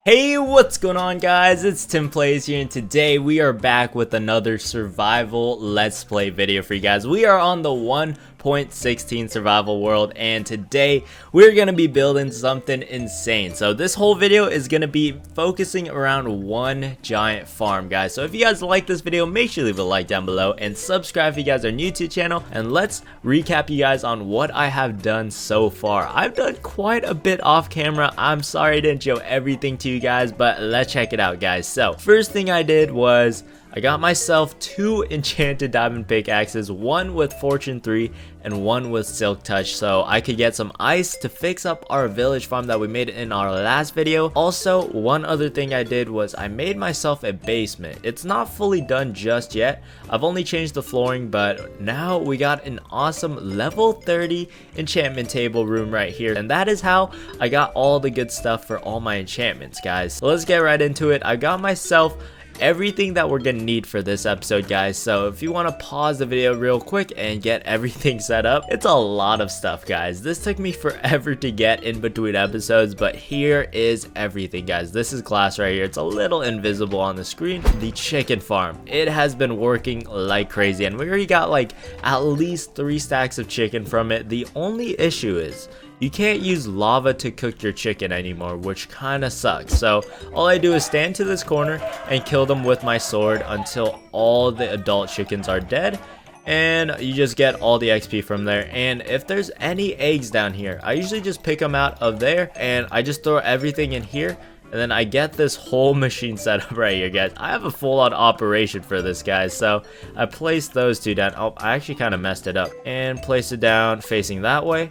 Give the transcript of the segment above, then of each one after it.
Hey, what's going on, guys? It's Tim Plays here, and today we are back with another survival let's play video for you guys. We are on the 1.16 survival world, and today we're gonna be building something insane. So this whole video is gonna be focusing around one giant farm, guys. So if you guys like this video, make sure to leave a like down below and subscribe if you guys are new to the channel. And let's recap you guys on what I have done so far. I've done quite a bit off camera. I'm sorry I didn't show everything to you guys, but let's check it out, guys. So first thing I did was I got myself 2 enchanted diamond pickaxes, one with fortune 3 and one with silk touch, so I could get some ice to fix up our village farm that we made in our last video. Also, one other thing I did was I made myself a basement. It's not fully done just yet. I've only changed the flooring, but now we got an awesome level 30 enchantment table room right here, and that is how I got all the good stuff for all my enchantments, guys. So let's get right into it. I got myself everything that we're gonna need for this episode, guys. So if you want to pause the video real quick and get everything set up, it's a lot of stuff, guys. This took me forever to get in between episodes, but here is everything, guys. This is glass right here. It's a little invisible on the screen. The chicken farm, it has been working like crazy, and we already got like at least 3 stacks of chicken from it. The only issue is you can't use lava to cook your chicken anymore, which kind of sucks. So all I do is stand to this corner and kill them with my sword until all the adult chickens are dead, and you just get all the XP from there. And if there's any eggs down here, I usually just pick them out of there and I just throw everything in here, and then I get this whole machine set up right here, guys. I have a full-on operation for this, guys. So I placed those 2 down. Oh, I actually kind of messed it up, and place it down facing that way.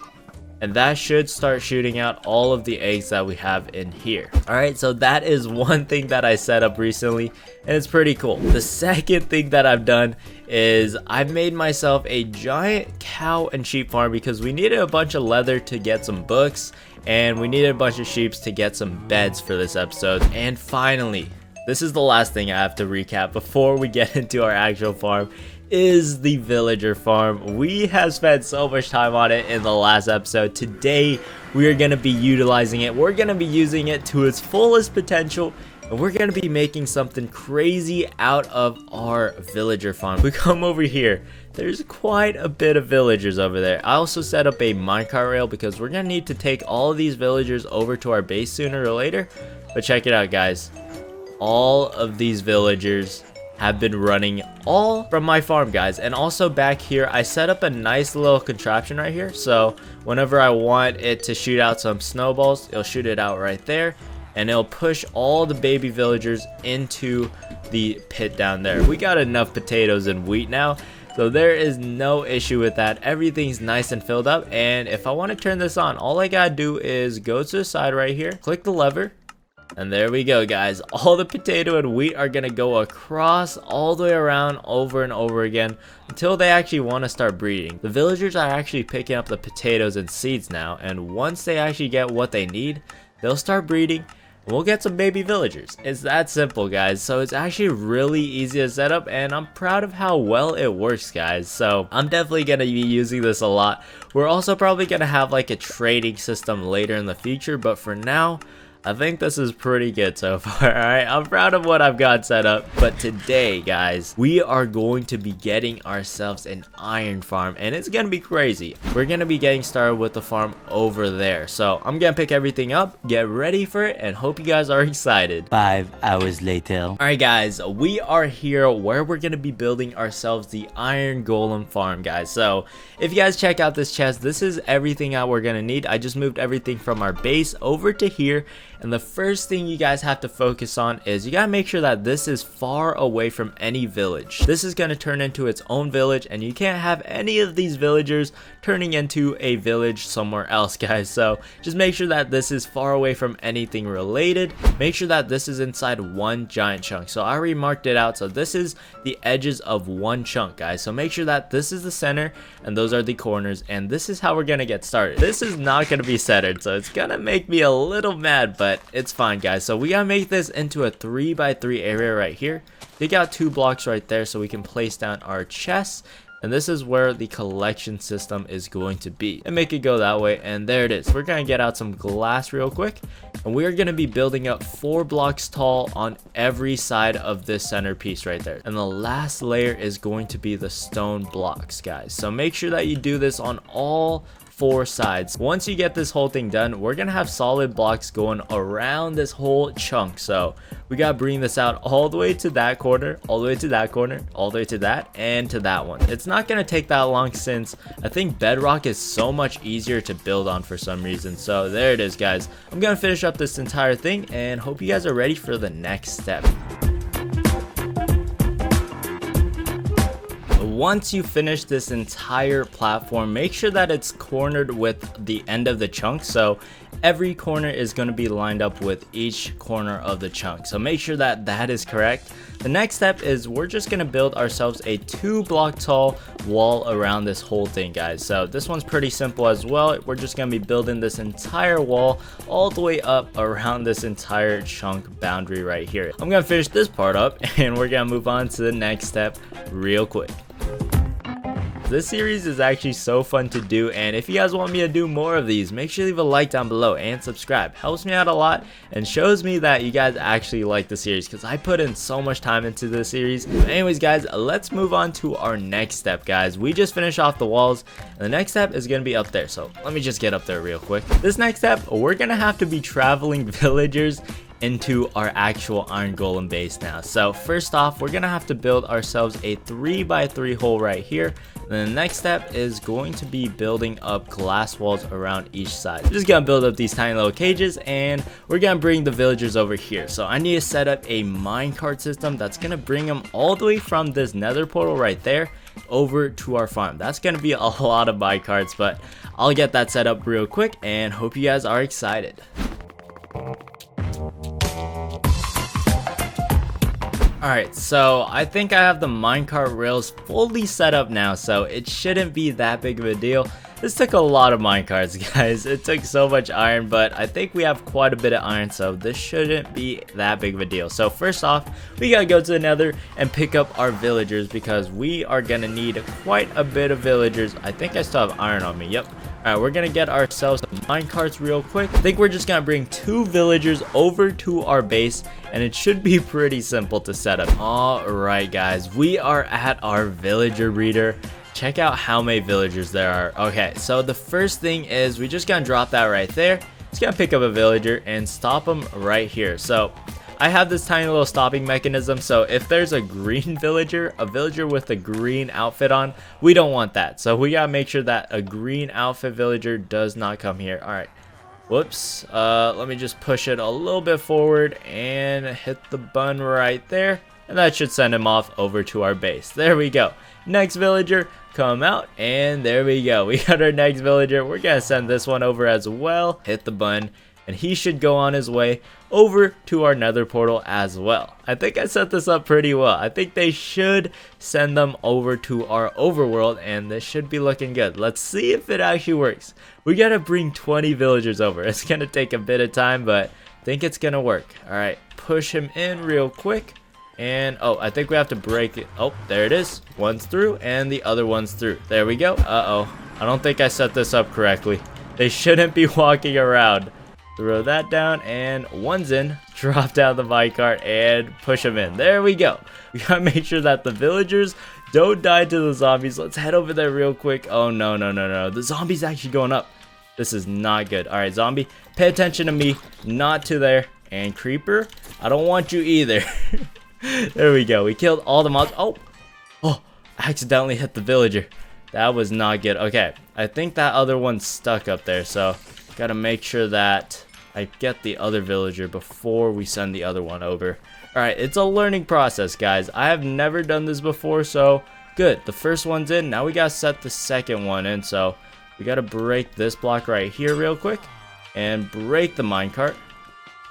And that should start shooting out all of the eggs that we have in here. Alright, so that is one thing that I set up recently, and it's pretty cool. The second thing that I've done is I've made myself a giant cow and sheep farm because we needed a bunch of leather to get some books, and we needed a bunch of sheep to get some beds for this episode. And finally, this is the last thing I have to recap before we get into our actual farm, is the villager farm. We have spent so much time on it in the last episode. Today we are going to be utilizing it. We're going to be using it to its fullest potential, and we're going to be making something crazy out of our villager farm. We come over here, there's quite a bit of villagers over there. I also set up a minecart rail because we're going to need to take all of these villagers over to our base sooner or later. But check it out, guys. All of these villagers have been running all from my farm, guys. And also back here I set up a nice little contraption right here, so whenever I want it to shoot out some snowballs, it'll shoot it out right there, and it'll push all the baby villagers into the pit down there. We got enough potatoes and wheat now, so there is no issue with that. Everything's nice and filled up, and if I want to turn this on, all I gotta do is go to the side right here, click the lever, and there we go, guys. All the potato and wheat are gonna go across all the way around over and over again until they actually want to start breeding. The villagers are actually picking up the potatoes and seeds now, and once they actually get what they need, they'll start breeding and we'll get some baby villagers. It's that simple, guys. So it's actually really easy to set up, and I'm proud of how well it works, guys. So I'm definitely gonna be using this a lot. We're also probably gonna have like a trading system later in the future, but for now I think this is pretty good so far. Alright, I'm proud of what I've got set up. But today, guys, we are going to be getting ourselves an iron farm, and it's gonna be crazy. We're gonna be getting started with the farm over there. So I'm gonna pick everything up, get ready for it, and hope you guys are excited. 5 hours later. Alright, guys, we are here where we're gonna be building ourselves the iron golem farm, guys. So if you guys check out this chest, this is everything that we're gonna need. I just moved everything from our base over to here. And the first thing you guys have to focus on is you gotta make sure that this is far away from any village. This is gonna turn into its own village, and you can't have any of these villagers turning into a village somewhere else, guys. So just make sure that this is far away from anything related. Make sure that this is inside one giant chunk. So I already marked it out. So this is the edges of one chunk, guys. So make sure that this is the center and those are the corners, and this is how we're gonna get started. This is not gonna be centered, so it's gonna make me a little mad, but it's fine, guys. So we gotta make this into a 3x3 area right here. Dig out 2 blocks right there so we can place down our chests. and this is where the collection system is going to be, and make it go that way. And there it is. We're gonna get out some glass real quick, and we are gonna be building up 4 blocks tall on every side of this centerpiece right there, and the last layer is going to be the stone blocks, guys. So make sure that you do this on all 4 sides. Once you get this whole thing done, we're gonna have solid blocks going around this whole chunk. So we gotta bring this out all the way to that corner, all the way to that corner, all the way to that, and to that one. It's not gonna take that long, since I think bedrock is so much easier to build on for some reason. So there it is, guys. I'm gonna finish up this entire thing and hope you guys are ready for the next step. Once you finish this entire platform, make sure that it's cornered with the end of the chunk. So every corner is going to be lined up with each corner of the chunk. So make sure that that is correct. The next step is we're just going to build ourselves a 2 block tall wall around this whole thing, guys. So this one's pretty simple as well. We're just going to be building this entire wall all the way up around this entire chunk boundary right here. I'm going to finish this part up and we're going to move on to the next step real quick. This series is actually so fun to do, and if you guys want me to do more of these, make sure to leave a like down below and subscribe. Helps me out a lot and shows me that you guys actually like the series, because I put in so much time into this series. But anyways, guys, let's move on to our next step, guys. We just finished off the walls, and the next step is going to be up there. So let me just get up there real quick. This next step, we're going to have to be traveling villagers into our actual iron golem base now. So first off, we're gonna have to build ourselves a 3x3 hole right here. Then the next step is going to be building up glass walls around each side. We're just gonna build up these tiny little cages, and we're gonna bring the villagers over here. So I need to set up a minecart system that's gonna bring them all the way from this nether portal right there over to our farm. That's gonna be a lot of minecarts, but I'll get that set up real quick and hope you guys are excited. Alright, so I think I have the minecart rails fully set up now, so it shouldn't be that big of a deal. This took a lot of minecarts, guys. It took so much iron, but I think we have quite a bit of iron, so this shouldn't be that big of a deal. So first off, we gotta go to the nether and pick up our villagers, because we are gonna need quite a bit of villagers. I think I still have iron on me, yep. Alright, we're gonna get ourselves some minecarts real quick. I think we're just gonna bring 2 villagers over to our base, and it should be pretty simple to set up. Alright, guys, we are at our villager breeder. Check out how many villagers there are. Okay, so the first thing is we just gonna drop that right there. Just gonna pick up a villager and stop them right here. So I have this tiny little stopping mechanism, so if there's a green villager, a villager with a green outfit on, we don't want that. So we gotta make sure that a green outfit villager does not come here. Alright, whoops, let me just push it a little bit forward and hit the button right there, and that should send him off over to our base. There we go. Next villager, come out, and there we go. We got our next villager. We're gonna send this one over as well. Hit the button, and he should go on his way over to our nether portal as well. I think I set this up pretty well. I think they should send them over to our overworld, and this should be looking good. Let's see if it actually works. We gotta bring 20 villagers over. It's gonna take a bit of time, but I think it's gonna work. Alright, push him in real quick. And oh, I think we have to break it. Oh, there it is. One's through and the other one's through. There we go. Uh-oh. I don't think I set this up correctly. They shouldn't be walking around. Throw that down, and one's in. Drop down the minecart and push them in. There we go. We gotta make sure that the villagers don't die to the zombies. Let's head over there real quick. Oh, no, no, no, no. The zombie's actually going up. This is not good. All right, zombie, pay attention to me, not to there. And creeper, I don't want you either. There we go. We killed all the mobs. Oh, I accidentally hit the villager. That was not good. Okay, I think that other one's stuck up there, so gotta make sure that I get the other villager before we send the other one over. Alright, it's a learning process, guys. I have never done this before, so good. The first one's in. Now we gotta set the second one in, so we gotta break this block right here real quick and break the minecart.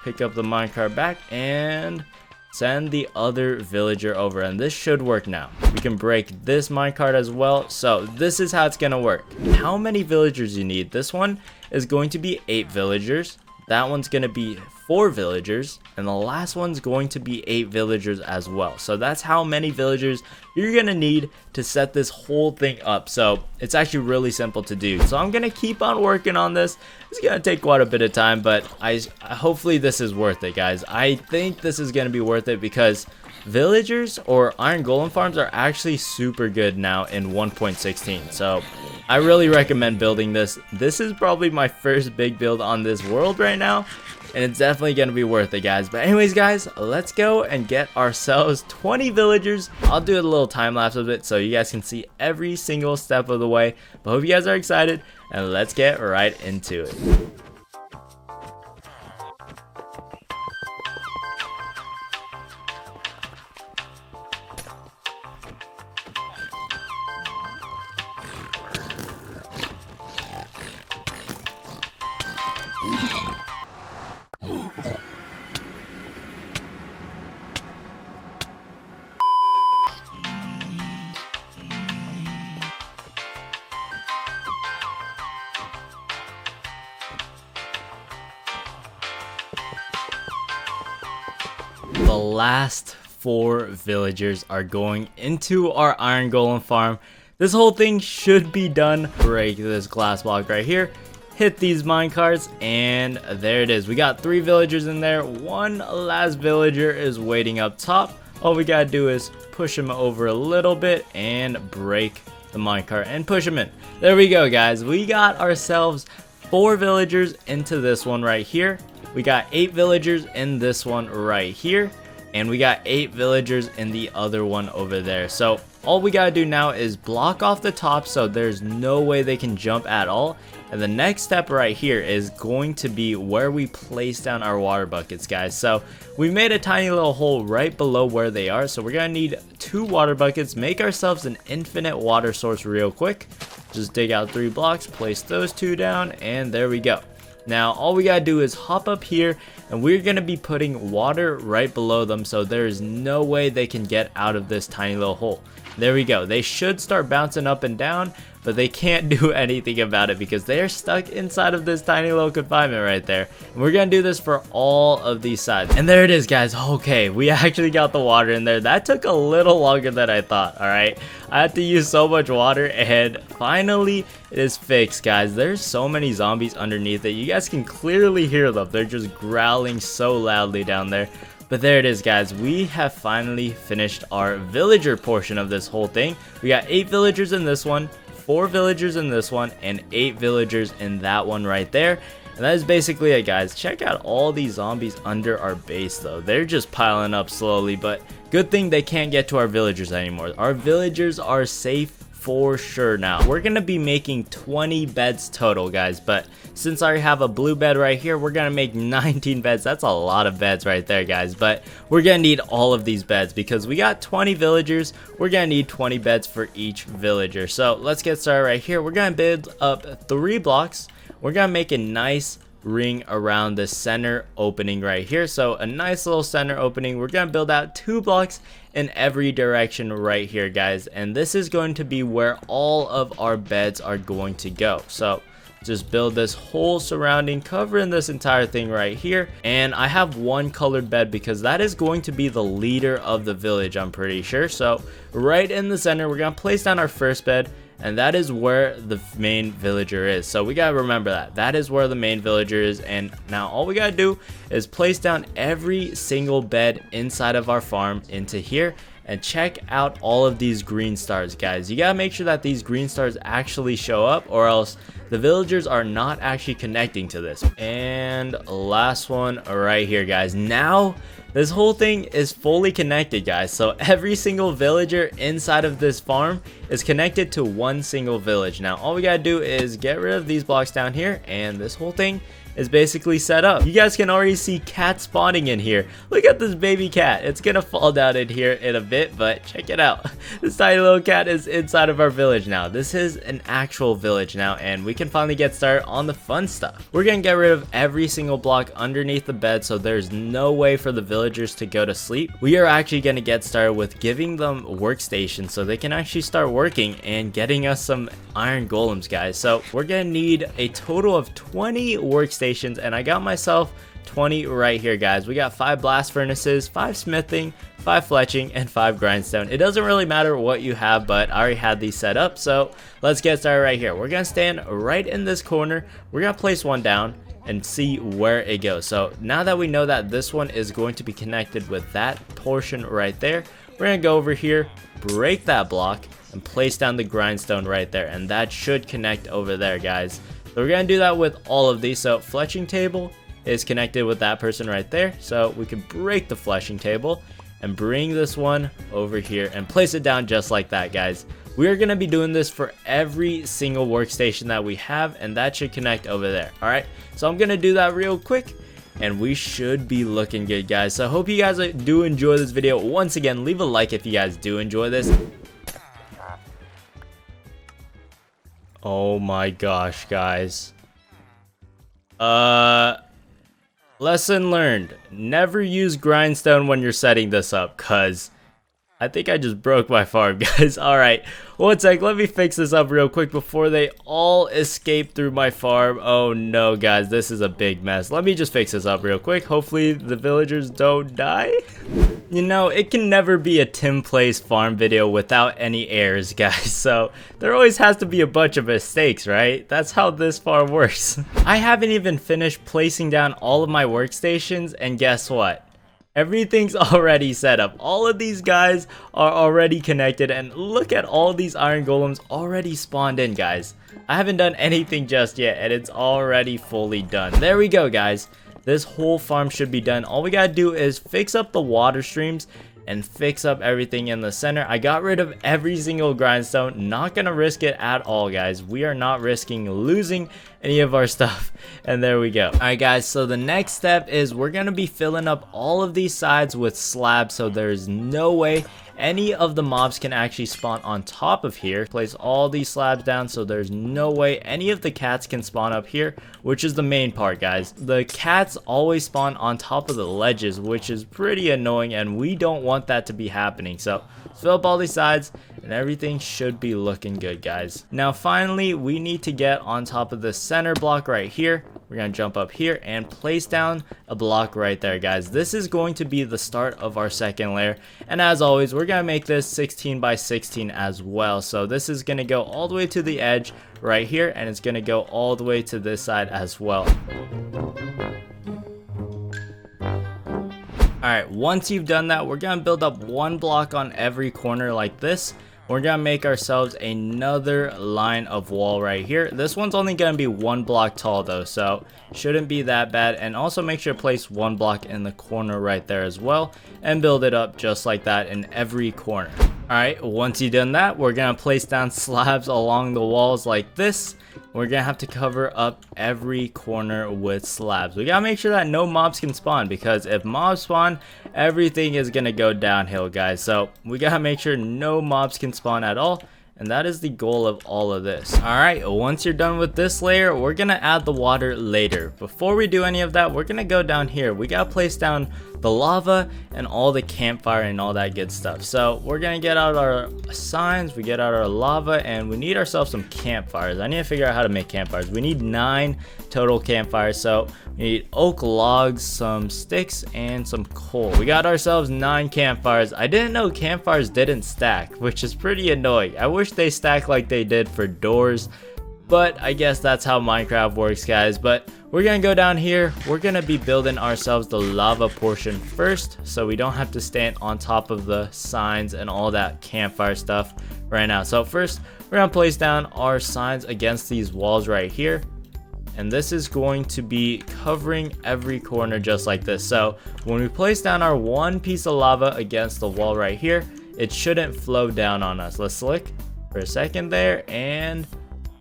Pick up the minecart back and send the other villager over, and this should work now. We can break this minecart as well. So this is how it's gonna work. How many villagers you need? This one is going to be 8 villagers. That one's gonna be 4 villagers, and the last one's going to be 8 villagers as well. So that's how many villagers you're gonna need to set this whole thing up. So it's actually really simple to do. So I'm gonna keep on working on this. It's gonna take quite a bit of time, but hopefully this is worth it, guys. I think this is gonna be worth it because villagers or iron golem farms are actually super good now in 1.16. So I really recommend building this. This is probably my first big build on this world right now, and it's definitely going to be worth it, guys. But anyways, guys, let's go and get ourselves 20 villagers. I'll do a little time lapse of it so you guys can see every single step of the way. But hope you guys are excited, and let's get right into it. The last 4 villagers are going into our iron golem farm. This whole thing should be done. Break this glass block right here, hit these minecarts, and there it is. We got 3 villagers in there. One last villager is waiting up top. All we gotta do is push him over a little bit and break the minecart and push him in. There we go, guys. We got ourselves 4 villagers into this one right here. We got 8 villagers in this one right here, and we got 8 villagers in the other one over there. So all we gotta do now is block off the top so there's no way they can jump at all. And the next step right here is going to be where we place down our water buckets, guys. So we made a tiny little hole right below where they are. So we're gonna need 2 water buckets, make ourselves an infinite water source real quick. Just dig out 3 blocks, place those 2 down, and there we go. Now all we gotta do is hop up here, and we're gonna be putting water right below them so there's no way they can get out of this tiny little hole. There we go. They should start bouncing up and down, but they can't do anything about it because they're stuck inside of this tiny little confinement right there. And we're gonna do this for all of these sides. And there it is, guys. Okay, we actually got the water in there. That took a little longer than I thought. All right, I had to use so much water, and finally it is fixed, guys. There's so many zombies underneath it. You guys can clearly hear them. They're just growling so loudly down there. But there it is, guys. We have finally finished our villager portion of this whole thing. We got 8 villagers in this one, 4 villagers in this one, and 8 villagers in that one right there. And that is basically it, guys. Check out all these zombies under our base, though. They're just piling up slowly, but good thing they can't get to our villagers anymore. Our villagers are safe for sure now. We're gonna be making 20 beds total, guys, but since I have a blue bed right here, we're gonna make 19 beds. That's a lot of beds right there, guys, but we're gonna need all of these beds because we got 20 villagers. We're gonna need 20 beds for each villager. So let's get started right here. We're gonna build up 3 blocks. We're gonna make a nice ring around the center opening right here. So a nice little center opening. We're gonna build out 2 blocks in every direction right here, guys, and this is going to be where all of our beds are going to go. So just build this whole surrounding, covering this entire thing right here. And I have 1 colored bed because that is going to be the leader of the village, I'm pretty sure. So right in the center, we're gonna place down our first bed, and that is where the main villager is. So we gotta remember that is where the main villager is. And now all we gotta do is place down every single bed inside of our farm into here, and check out all of these green stars, guys. You gotta make sure that these green stars actually show up, or else the villagers are not actually connecting to this. And last one right here, guys. Now this whole thing is fully connected, guys. So every single villager inside of this farm is connected to 1 single village. Now all we gotta do is get rid of these blocks down here, and this whole thing is basically set up. You guys can already see cats spawning in here. Look at this baby cat. It's gonna fall down in here in a bit, but check it out. This tiny little cat is inside of our village now. This is an actual village now, and we can finally get started on the fun stuff. We're gonna get rid of every single block underneath the bed so there's no way for the villagers to go to sleep. We are actually gonna get started with giving them workstations so they can actually start working and getting us some iron golems, guys. So we're gonna need a total of 20 workstations, and I got myself 20 right here, guys. We got 5 blast furnaces, 5 smithing, 5 fletching, and 5 grindstone. It doesn't really matter what you have, but I already had these set up, so let's get started right here. We're gonna stand right in this corner. We're gonna place one down and see where it goes. So now that we know that this one is going to be connected with that portion right there, we're gonna go over here, break that block, and place down the grindstone right there, and that should connect over there, guys. So we're gonna do that with all of these. So fletching table is connected with that person right there, so we can break the fletching table and bring this one over here and place it down just like that, guys. We are going to be doing this for every single workstation that we have, and that should connect over there. All right, so I'm going to do that real quick and we should be looking good, guys. So I hope you guys do enjoy this video. Once again, leave a like if you guys do enjoy this. Oh my gosh, guys. Lesson learned. Never use grindstone when you're setting this up, cuz I think I just broke my farm, guys. Alright, one sec, let me fix this up real quick before they all escape through my farm. Oh no, guys, this is a big mess. Let me just fix this up real quick. Hopefully the villagers don't die. You know, it can never be a Tim Plays farm video without any errors, guys. So there always has to be a bunch of mistakes, right? That's how this farm works. I haven't even finished placing down all of my workstations, and guess what? Everything's already set up. All of these guys are already connected, and look at all these iron golems already spawned in, guys. I haven't done anything just yet, and it's already fully done. There we go, guys. This whole farm should be done. All we gotta do is fix up the water streams and fix up everything in the center. I got rid of every single grindstone. Not gonna risk it at all, guys. We are not risking losing any of our stuff. And there we go. Alright, guys, so the next step is we're gonna be filling up all of these sides with slabs, so there's no way any of the mobs can actually spawn on top of here. Place all these slabs down, so there's no way any of the cats can spawn up here, which is the main part, guys. The cats always spawn on top of the ledges, which is pretty annoying, and we don't want that to be happening. So fill up all these sides and everything should be looking good, guys. Now finally, we need to get on top of the center block right here. We're gonna jump up here and place down a block right there, guys. This is going to be the start of our second layer, and as always, we're gonna make this 16 by 16 as well. So this is gonna go all the way to the edge right here, and it's gonna go all the way to this side as well. Alright, once you've done that, we're gonna build up one block on every corner like this. We're gonna make ourselves another line of wall right here. This one's only gonna be one block tall though, so shouldn't be that bad. And also make sure to place one block in the corner right there as well, and build it up just like that in every corner. Alright, once you've done that, we're gonna place down slabs along the walls like this. We're gonna have to cover up every corner with slabs. We gotta make sure that no mobs can spawn, because if mobs spawn, everything is gonna go downhill, guys. So we gotta make sure no mobs can spawn at all, and that is the goal of all of this. Alright, once you're done with this layer, we're gonna add the water later. Before we do any of that, we're gonna go down here. We gotta place down the lava and all the campfire and all that good stuff. So we're gonna get out our signs, we get out our lava, and we need ourselves some campfires. I need to figure out how to make campfires. We need 9 total campfires, so we need oak logs, some sticks, and some coal. We got ourselves 9 campfires. I didn't know campfires didn't stack, which is pretty annoying. I wish they stacked like they did for doors, but I guess that's how Minecraft works, guys. But we're gonna go down here. We're gonna be building ourselves the lava portion first, so we don't have to stand on top of the signs and all that campfire stuff right now. So first, we're gonna place down our signs against these walls right here, and this is going to be covering every corner just like this. So when we place down our one piece of lava against the wall right here, it shouldn't flow down on us. Let's look for a second there, and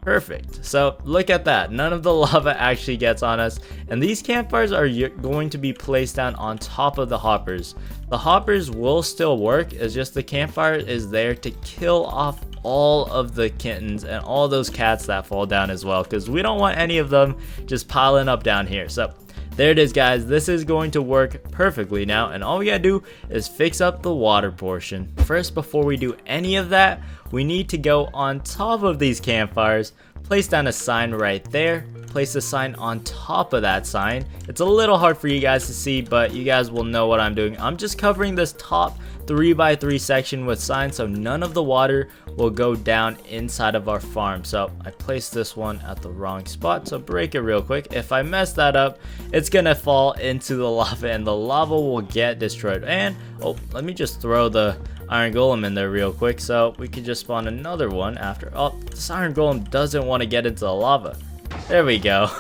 perfect. So look at that, none of the lava actually gets on us, and these campfires are going to be placed down on top of the hoppers. The hoppers will still work, it's just the campfire is there to kill off all of the kittens and all those cats that fall down as well, because we don't want any of them just piling up down here. So there it is, guys. This is going to work perfectly now, and all we gotta do is fix up the water portion. First, before we do any of that, we need to go on top of these campfires, place down a sign right there, place a sign on top of that sign. It's a little hard for you guys to see, but you guys will know what I'm doing. I'm just covering this top 3x3 section with signs so none of the water will go down inside of our farm. So I placed this one at the wrong spot, so break it real quick. If I mess that up, it's gonna fall into the lava and the lava will get destroyed. And oh, let me just throw the iron golem in there real quick so we can just spawn another one after. Oh, this iron golem doesn't want to get into the lava. There we go.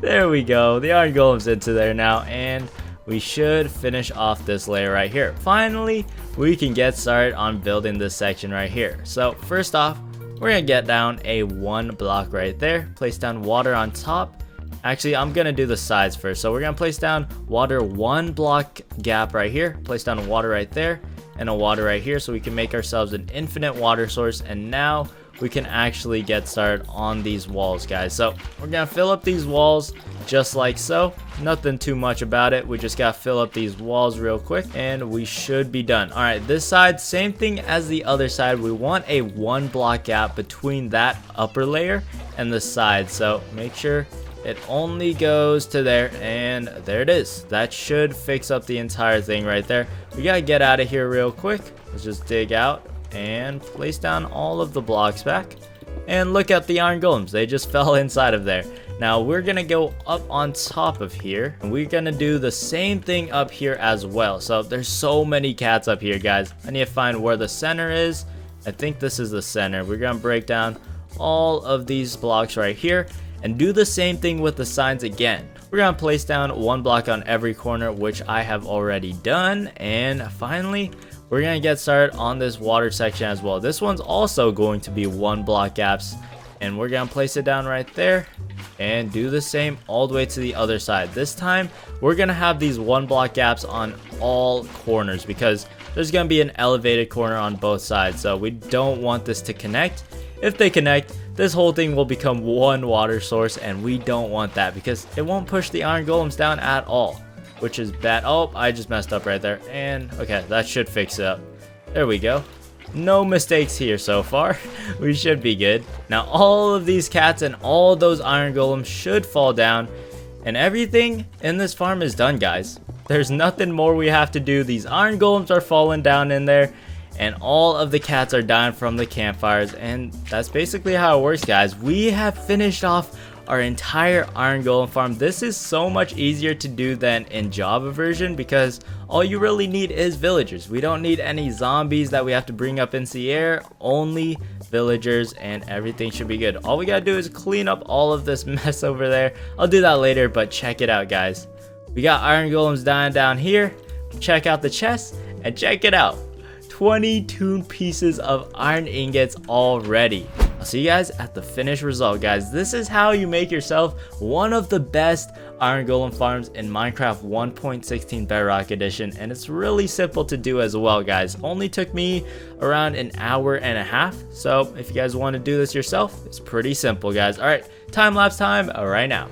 There we go. The iron golem's into there now, and we should finish off this layer right here. Finally, we can get started on building this section right here. So first off, we're gonna get down a 1 block right there, place down water on top. Actually, I'm gonna do the sides first. So we're gonna place down water 1 block gap right here, place down water right there, and a water right here, so we can make ourselves an infinite water source. And now we can actually get started on these walls, guys. So we're gonna fill up these walls just like so. Nothing too much about it. We just gotta fill up these walls real quick and we should be done. All right, this side, same thing as the other side. We want a 1 block gap between that upper layer and the side. So make sure it only goes to there, and there it is. That should fix up the entire thing right there. We gotta get out of here real quick. Let's just dig out and place down all of the blocks back. And look at the iron golems, they just fell inside of there. Now we're gonna go up on top of here, and we're gonna do the same thing up here as well. So there's so many cats up here, guys. I need to find where the center is. I think this is the center. We're gonna break down all of these blocks right here and do the same thing with the signs again. We're gonna place down 1 block on every corner, which I have already done. And finally, we're gonna get started on this water section as well. This one's also going to be 1 block gaps, and we're gonna place it down right there and do the same all the way to the other side. This time we're gonna have these 1 block gaps on all corners because there's gonna be an elevated corner on both sides, so we don't want this to connect. If they connect, this whole thing will become 1 water source, and we don't want that because it won't push the iron golems down at all, which is bad. Oh, I just messed up right there. And okay, that should fix it up. There we go. No mistakes here so far. We should be good. Now all of these cats and all those iron golems should fall down, and everything in this farm is done, guys. There's nothing more we have to do. These iron golems are falling down in there, and all of the cats are dying from the campfires, and that's basically how it works, guys. We have finished off our entire iron golem farm. This is so much easier to do than in Java version because all you really need is villagers. We don't need any zombies that we have to bring up into the air, only villagers, and everything should be good. All we gotta do is clean up all of this mess over there. I'll do that later, but check it out, guys. We got iron golems dying down here. Check out the chest and check it out. 22 pieces of iron ingots already. I'll see you guys at the finished result, guys. This is how you make yourself one of the best iron golem farms in Minecraft 1.16 Bedrock Edition, and it's really simple to do as well, guys. Only took me around an hour and a half, so if you guys want to do this yourself, it's pretty simple, guys. All right, time lapse time right now.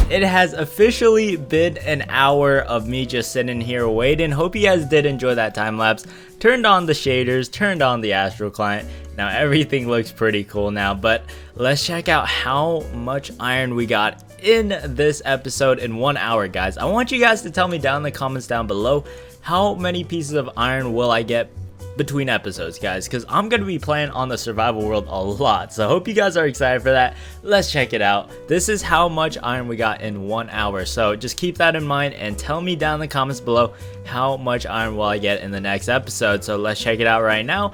It has officially been an hour of me just sitting here waiting. Hope you guys did enjoy that time lapse. Turned on the shaders, turned on the Astral client. Now everything looks pretty cool now, but let's check out how much iron we got in this episode in 1 hour, guys. I want you guys to tell me down in the comments down below how many pieces of iron will I get between episodes, guys, because I'm gonna be playing on the survival world a lot, so I hope you guys are excited for that. Let's check it out. This is how much iron we got in 1 hour, so just keep that in mind and tell me down in the comments below how much iron will I get in the next episode. So let's check it out right now.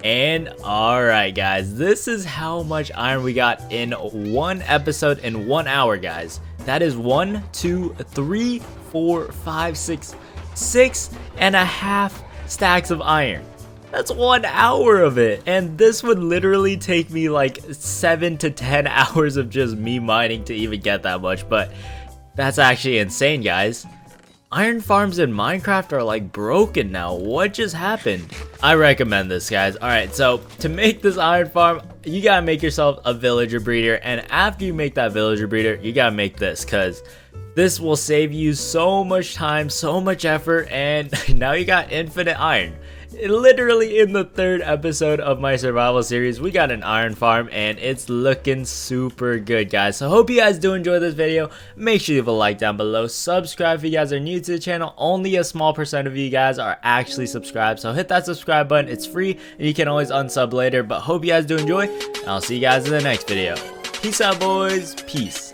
And alright, guys, this is how much iron we got in 1 episode in 1 hour, guys. That is 1, 2, 3, 4, 5, 6, 6.5 stacks of iron. That's 1 hour of it, and this would literally take me like 7 to 10 hours of just me mining to even get that much, but that's actually insane, guys. Iron farms in Minecraft are like broken now. What just happened? I recommend this, guys. Alright, so to make this iron farm, you gotta make yourself a villager breeder, and after you make that villager breeder, you gotta make this, because This will save you so much time, so much effort, and now you got infinite iron. Literally in the 3rd episode of my survival series, we got an iron farm and it's looking super good, guys. So hope you guys do enjoy this video. Make sure you leave a like down below. Subscribe if you guys are new to the channel. Only a small percent of you guys are actually subscribed, so hit that subscribe button. It's free and you can always unsub later. But hope you guys do enjoy, and I'll see you guys in the next video. Peace out, boys. Peace.